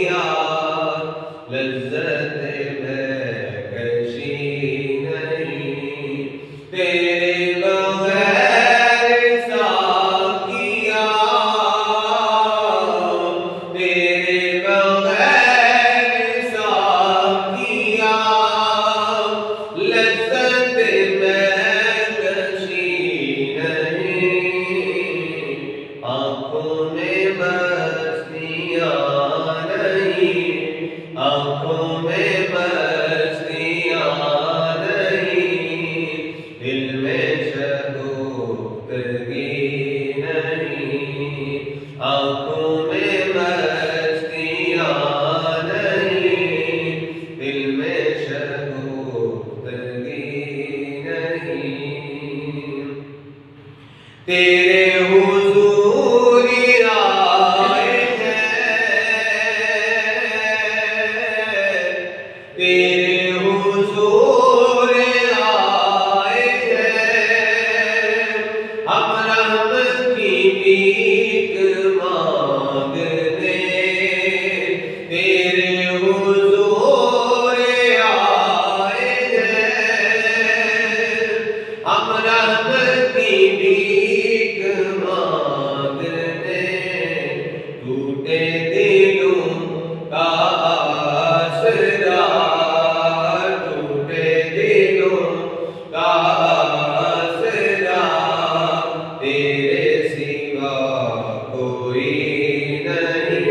کیا لذت میں کشی نہیں تیرے بغیر ساقیا تیرے بغیر ساقیا لذت میں کشی نہیں آنکھوں میں مستیاں نہیں آنکھوں میں مستیاں نہیں دل میں شگفتگی نہیں آنکھوں میں مستیاں نہیں دل میں شگفتگی نہیں تیرے حضور آئے ہیں تیرے حضور آئے ہیں ہم رحمت کی بھیک مانگنے تیرے حضور آئے ہیں ہم رحمت کی بھیک مانگنے ٹوٹے دلوں کا آسرا ٹوٹے دلوں کا آسرا تیرے سوا کوئی نہیں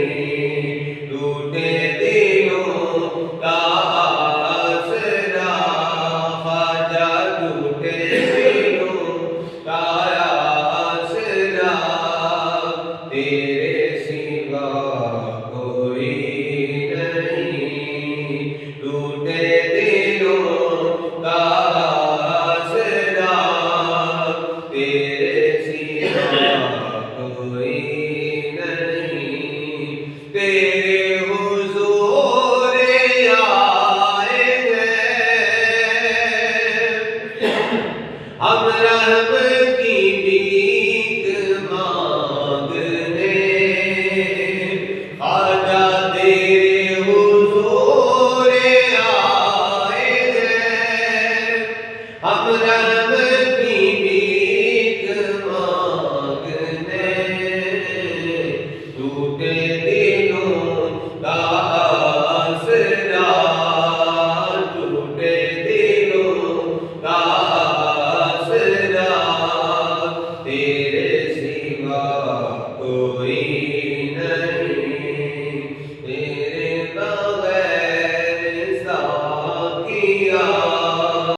ٹوٹے دلوں کا آسرا خواجہ ٹوٹے دلوں کا آسرا تیرے سوا کوئی نہیں ٹوٹے دلوں کا آسرا تیرے سوا کوئی نہیں تیرے حضور آئے ہیں ہم رحمت کی بھیک مانگنے